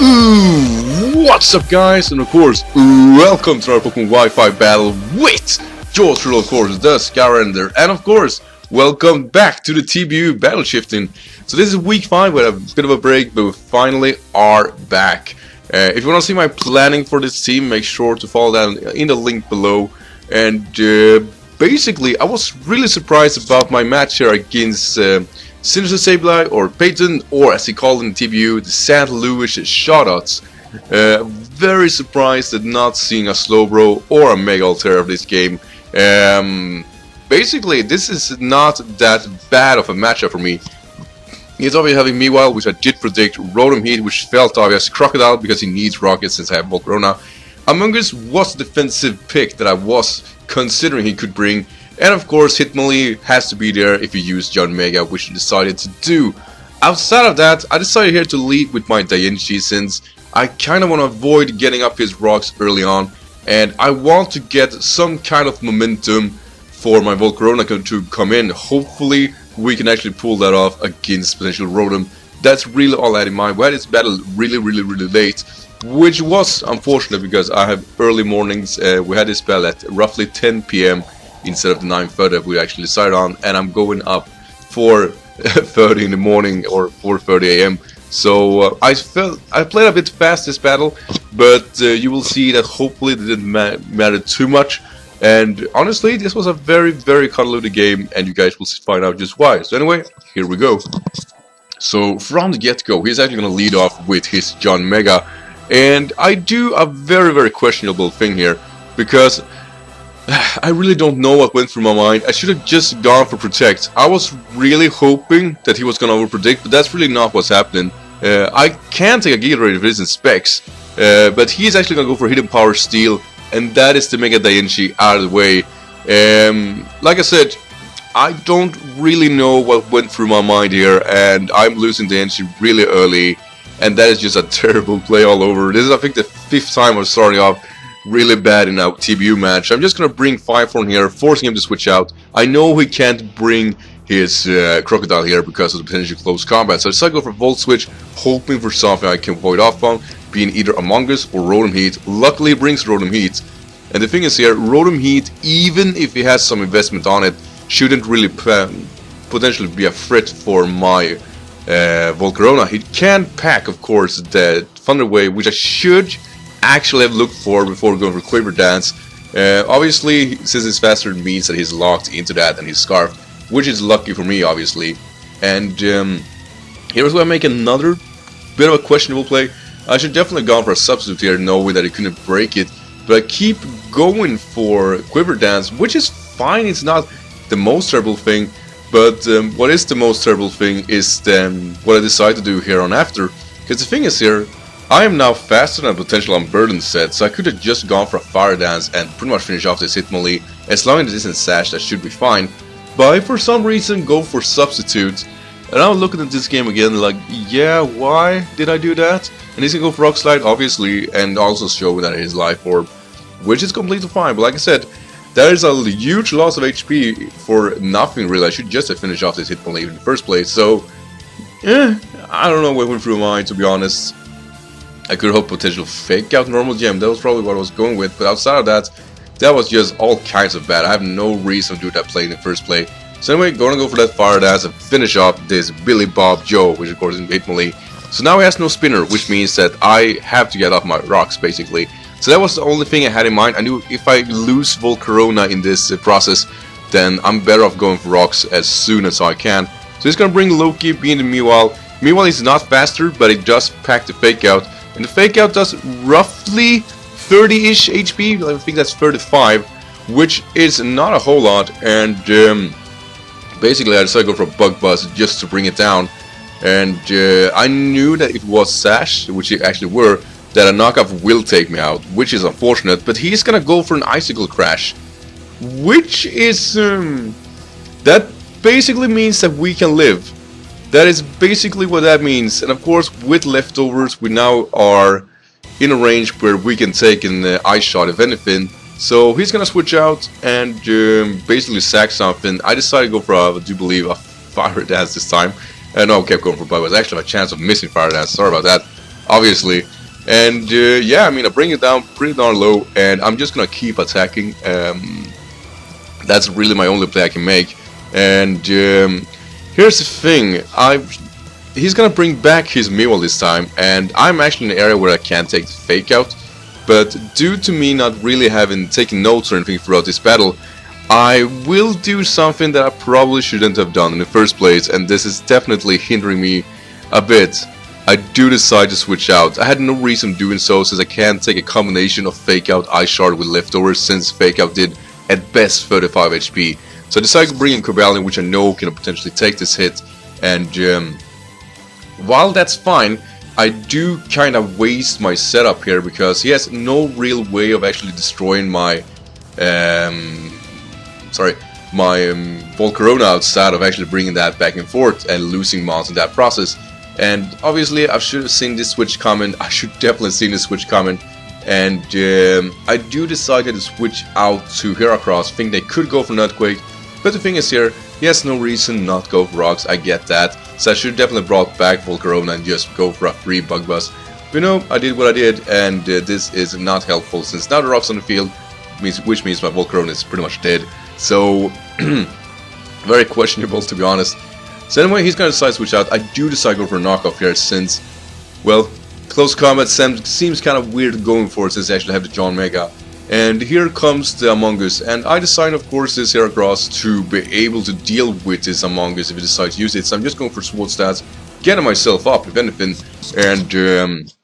What's up, guys, and of course, welcome to our Pokemon Wi-Fi battle with yours truly, of course, the Skyrander, and of course, welcome back to the TBU battle shifting. So this is week 5, we had a bit of a break, but we finally are back. If you want to see my planning for this team, make sure to follow that in the link below. And basically, I was really surprised about my match here against SinisterSableye, or Peyton, or as he called in TBU, the St. Louis Chatots. Very surprised at not seeing a Slowbro or a Mega Altair of this game. Basically, this is not that bad of a matchup for me. He's obviously having Meanwhile, which I did predict, Rotom Heat, which felt obvious, Crocodile, because he needs Rocket since I have Volcarona. Amoonguss was the defensive pick that I was considering he could bring. And of course, Hitmonlee has to be there if you use John Mega, which I decided to do. Outside of that, I decided here to lead with my Dainchi since I kind of want to avoid getting up his rocks early on. And I want to get some kind of momentum for my Volcarona to come in. Hopefully, we can actually pull that off against potential Rotom. That's really all I had in mind. We had this battle really late, which was unfortunate because I have early mornings. We had this battle at roughly 10 PM. Instead of the 9:30 that we actually decided on, and I'm going up 4:30 in the morning or 4:30 AM. So I played a bit fast this battle, but you will see that hopefully it didn't matter too much. And honestly, this was a very convoluted game, and you guys will find out just why. So anyway, here we go. So from the get-go, he's actually going to lead off with his John Mega, and I do a very questionable thing here because I really don't know what went through my mind. I should have just gone for Protect. I was really hoping that he was gonna overpredict, but that's really not what's happening. I can take a Giga if it isn't Specs, but he's actually gonna go for Hidden Power Steel, and that is the Mega Dainchi out of the way. Like I said, I don't really know what went through my mind here, and I'm losing Dainchi really early, and that is just a terrible play all over. This is, I think, the 5th time I'm starting off really bad in our TBU match. I'm just gonna bring 5-4 here, forcing him to switch out. I know he can't bring his Crocodile here because of the potential close combat, so I decided to go for Volt Switch, hoping for something I can avoid off on, being either Amoonguss or Rotom Heat. Luckily, it brings Rotom Heat. And the thing is here, Rotom Heat, even if he has some investment on it, shouldn't really potentially be a threat for my Volcarona. He can pack, of course, the Thunder Wave, which I should actually have looked for before going for Quiver Dance. Obviously, since it's faster, it means that he's locked into that and he's Scarfed, which is lucky for me, obviously. And here's where I make another bit of a questionable play. I should definitely have gone for a substitute here, knowing that he couldn't break it. But I keep going for Quiver Dance, which is fine. It's not the most terrible thing. But what is the most terrible thing is what I decide to do here on after. Because the thing is here, I am now faster than a potential Unburdened set, so I could have just gone for a Fire Dance and pretty much finish off this Hitmonlee. As long as it isn't Sash, that should be fine. But I, for some reason, go for Substitute. And I'm looking at this game again like, yeah, why did I do that? And he's gonna go for Rock Slide, obviously, and also show that his Life Orb, which is completely fine. But like I said, that is a huge loss of HP for nothing really. I should just have finished off this Hitmonlee in the first place. So, I don't know what went through my mind, to be honest. I could hope potential Fake Out Normal Gem, that was probably what I was going with, but outside of that, that was just all kinds of bad. I have no reason to do that play in the first play. So anyway, gonna go for that Fire Dance and finish off this Billy Bob Joe, which of course is Hitmonlee. So now he has no Spinner, which means that I have to get off my rocks, basically. So that was the only thing I had in mind. I knew if I lose Volcarona in this process, then I'm better off going for rocks as soon as I can. So he's gonna bring Loki, being the Meanwhile. Meanwhile, he's not faster, but it does pack the Fake Out. And the Fake Out does roughly 30-ish HP, I think that's 35, which is not a whole lot. And basically I decided to go for a Bug Buzz just to bring it down. And I knew that it was Sash, which it actually were, that a knockoff will take me out, which is unfortunate. But he's gonna go for an Icicle Crash, which is that basically means that we can live. That is basically what that means, and of course with leftovers we now are in a range where we can take an Ice Shot if anything. So he's gonna switch out and basically sack something. I decided to go for I do believe a Fire Dance this time. No, I kept going for Bug Buzz. I actually have a chance of missing Fire Dance, sorry about that. Obviously, And yeah, I mean, I bring it down pretty darn low, and I'm just gonna keep attacking. That's really my only play I can make. And here's the thing, he's gonna bring back his Meewal this time, and I'm actually in an area where I can't take the fake out. But due to me not really having taken notes or anything throughout this battle, I will do something that I probably shouldn't have done in the first place, and this is definitely hindering me a bit. I do decide to switch out. I had no reason doing so, since I can't take a combination of fake out Ice Shard with leftovers, since fake out did at best 35 HP. So I decided to bring in Cobalion, which I know can potentially take this hit, and while that's fine, I do kind of waste my setup here, because he has no real way of actually destroying my Volcarona outside of actually bringing that back and forth and losing mons in that process. And obviously I should have seen this switch coming. I should definitely seen this switch coming. And I do decide to switch out to Heracross. Think they could go for Nutquake, but the thing is here, he has no reason not to go for Rocks. I get that. So I should definitely brought back Volcarona and just go for a free Bug Buzz. But no, I did what I did, and this is not helpful, since now the Rock's on the field, which means my Volcarona is pretty much dead. So very questionable, to be honest. So anyway, he's gonna decide to switch out. I do decide to go for a knockoff here, since, well, close combat seems kind of weird going for it, since I actually have the John Mega. And here comes the Among Us, and I decide, of course, this Heracross to be able to deal with this Among Us if he decides to use it. So I'm just going for Sword Stats, getting myself up, if anything. And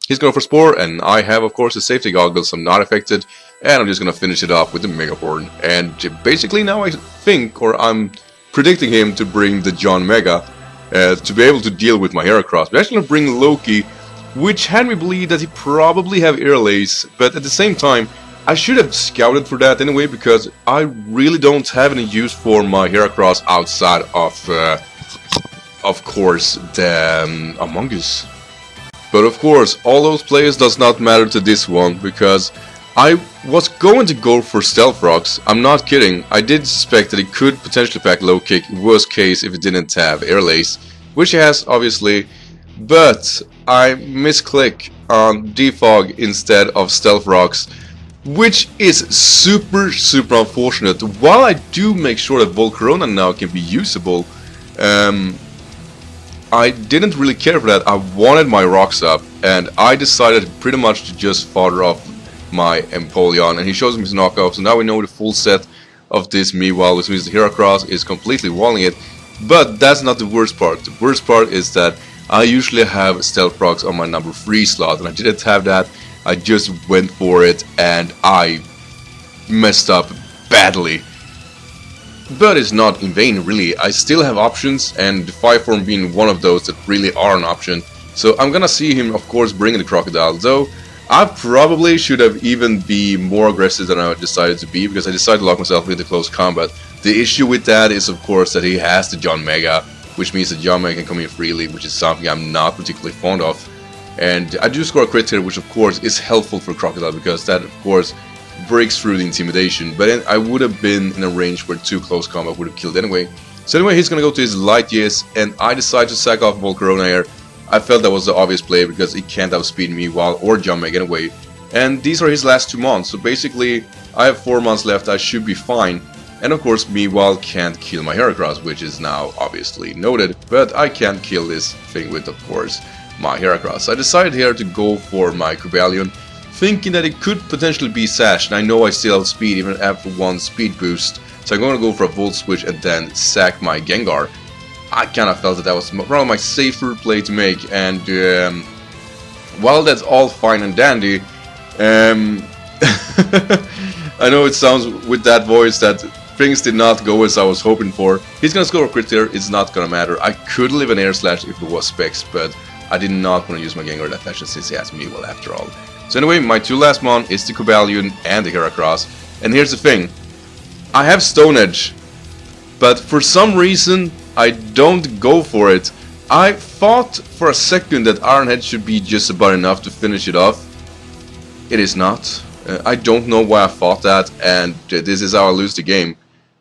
he's going for Spore, and I have, of course, the Safety Goggles. I'm not affected, and I'm just going to finish it off with the Mega Horn. And basically now I think, or I'm predicting him to bring the John Mega to be able to deal with my Heracross. But actually going to bring Loki, which had me believe that he probably have Airlace, but at the same time, I should have scouted for that anyway, because I really don't have any use for my Heracross outside of course, the Among Us. But of course, all those players does not matter to this one, because I was going to go for Stealth Rocks. I'm not kidding. I did suspect that it could potentially pack Low Kick, worst case if it didn't have Airlace, which it has, obviously. But I misclick on Defog instead of Stealth Rocks, which is super unfortunate. While I do make sure that Volcarona now can be usable, I didn't really care for that. I wanted my rocks up, and I decided pretty much to just fodder off my Empoleon, and he shows me his knockoff. So now we know the full set of this Meewal, which means the Heracross is completely walling it. But that's not the worst part. The worst part is that I usually have Stealth Rocks on my number 3 slot, and I didn't have that. I just went for it, and I messed up badly. But it's not in vain, really. I still have options, and the Fire Form being one of those that really are an option. So I'm gonna see him, of course, bringing the Crocodile, though I probably should have even be more aggressive than I decided to be, because I decided to lock myself into close combat. The issue with that is, of course, that he has the John Mega, which means that John Mega can come in freely, which is something I'm not particularly fond of. And I do score a crit here, which of course is helpful for Crocodile, because that, of course, breaks through the intimidation. But then I would have been in a range where 2 close combat would have killed anyway. So anyway, he's gonna go to his Light Years, and I decide to sack off Volcarona here. I felt that was the obvious play, because he can't outspeed me or John Mega anyway. And these are his last 2 mons, so basically I have 4 mons left. I should be fine. And of course, Meewal can't kill my Heracross, which is now obviously noted. But I can't kill this thing with, of course, my Heracross. I decided here to go for my Cobalion, thinking that it could potentially be Sash, and I know I still have speed even after 1 speed boost. So I'm going to go for a Volt Switch and then sack my Gengar. I kind of felt that that was probably my safer play to make, and while that's all fine and dandy, I know it sounds with that voice that things did not go as I was hoping for. He's gonna score a crit here, it's not gonna matter. I could live an Air Slash if it was Specs, but I did not want to use my Gengar that fashion since he has Meewal after all. So anyway, my 2 last mon is the Cobalion and the Heracross. And here's the thing, I have Stone Edge, but for some reason I don't go for it. I thought for a second that Iron Head should be just about enough to finish it off. It is not. I don't know why I thought that, and this is how I lose the game.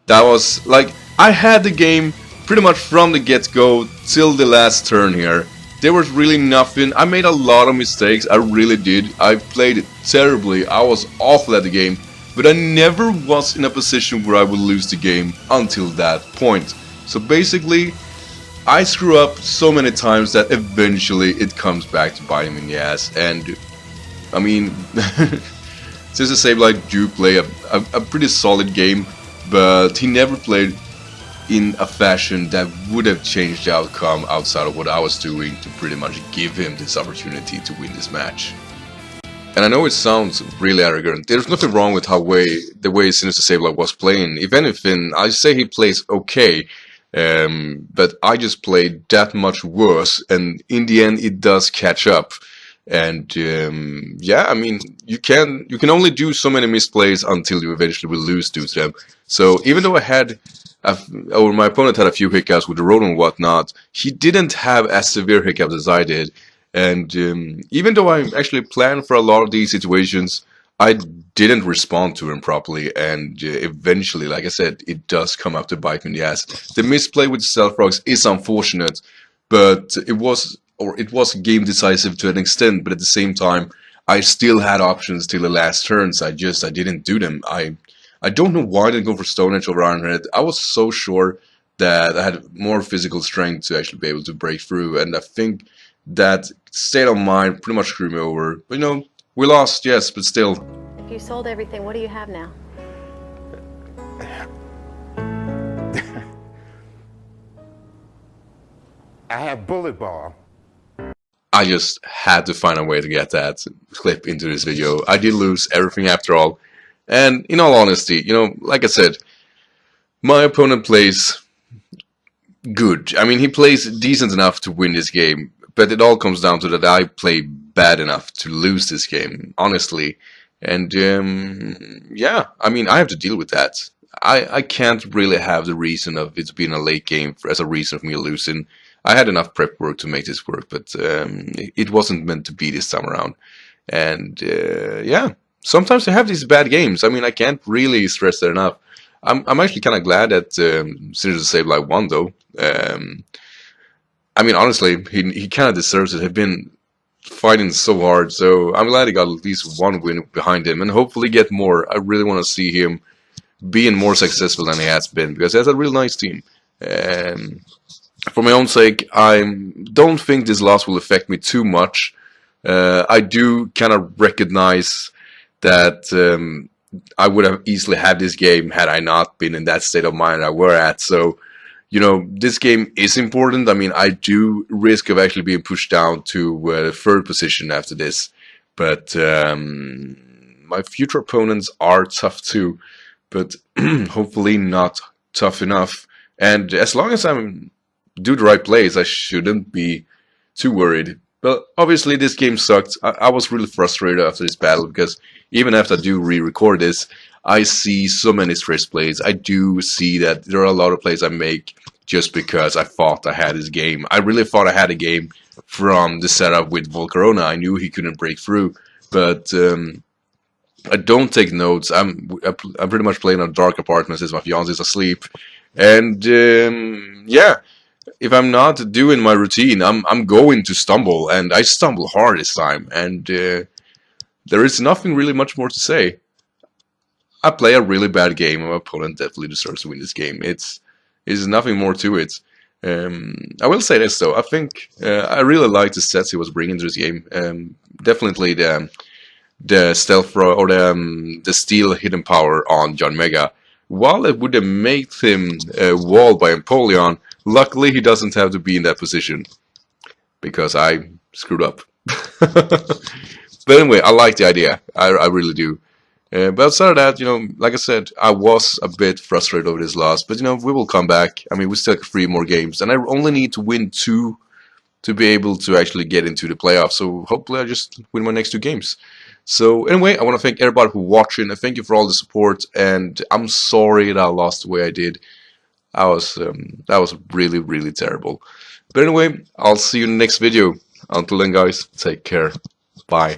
That was like, I had the game pretty much from the get-go till the last turn here, there was really nothing. I made a lot of mistakes, I really did. I played terribly, I was awful at the game, but I never was in a position where I would lose the game until that point. So basically, I screw up so many times that eventually it comes back to bite me in the ass. And I mean, SinisterSableye do play a pretty solid game, but he never played in a fashion that would have changed the outcome outside of what I was doing to pretty much give him this opportunity to win this match. And I know it sounds really arrogant. There's nothing wrong with the way SinisterSableye was playing. If anything, I say he plays okay, but I just played that much worse, and in the end it does catch up. And yeah, I mean, you can only do so many misplays until you eventually will lose due to them. So even though my opponent had a few hiccups with the road and whatnot, he didn't have as severe hiccups as I did. And even though I actually planned for a lot of these situations, I didn't respond to him properly, and eventually, like I said, it does come up to bite me in the ass. The misplay with Stealth Frogs is unfortunate, but it was game decisive to an extent, but at the same time, I still had options till the last turns. I didn't do them. I don't know why I didn't go for Stone Edge over Ironhead. I was so sure that I had more physical strength to actually be able to break through, and I think that state of mind pretty much screwed me over. But you know, we lost, yes, but still. If you sold everything, what do you have now? I have Bullet Ball. I just had to find a way to get that clip into this video. I did lose everything after all. And in all honesty, you know, like I said, my opponent plays good. I mean, he plays decent enough to win this game, but it all comes down to that I play bad enough to lose this game, honestly. And yeah, I mean, I have to deal with that. I can't really have the reason of it being a late game as a reason for me losing. I had enough prep work to make this work, but it wasn't meant to be this time around. And yeah, sometimes I have these bad games. I mean, I can't really stress that enough. I'm actually kind of glad that SinisterSableye won, though. I mean, honestly, he kind of deserves it. He's been fighting so hard, so I'm glad he got at least one win behind him, and hopefully get more. I really want to see him being more successful than he has been, because he has a real nice team. For my own sake, I don't think this loss will affect me too much. I do kind of recognize that I would have easily had this game had I not been in that state of mind I were at. So, you know, this game is important. I mean, I do risk of actually being pushed down to third position after this. But my future opponents are tough too, but hopefully not tough enough. And as long as I'm do the right plays, I shouldn't be too worried. But obviously this game sucked. I was really frustrated after this battle, because even after I do re-record this, I see so many stress plays. I do see that there are a lot of plays I make just because I thought I had this game. I really thought I had a game from the setup with Volcarona. I knew he couldn't break through, but I don't take notes. I'm pretty much playing on dark apartment since my fiance is asleep, and yeah. If I'm not doing my routine, I'm going to stumble, and I stumble hard this time, and there is nothing really much more to say. I play a really bad game, and my opponent definitely deserves to win this game. It's nothing more to it. I will say this though, I think I really like the sets he was bringing to this game. Definitely the stealth or the steel hidden power on John Mega. While it would have made him walled by Empoleon, luckily he doesn't have to be in that position, because I screwed up. But anyway, I like the idea. I really do. But outside of that, you know, like I said, I was a bit frustrated over this loss. But, you know, we will come back. I mean, we still have 3 more games. And I only need to win 2 to be able to actually get into the playoffs. So hopefully I just win my next 2 games. So anyway, I want to thank everybody who watching. And thank you for all the support. And I'm sorry that I lost the way I did. That was really, really terrible. But anyway, I'll see you in the next video. Until then, guys, take care. Bye.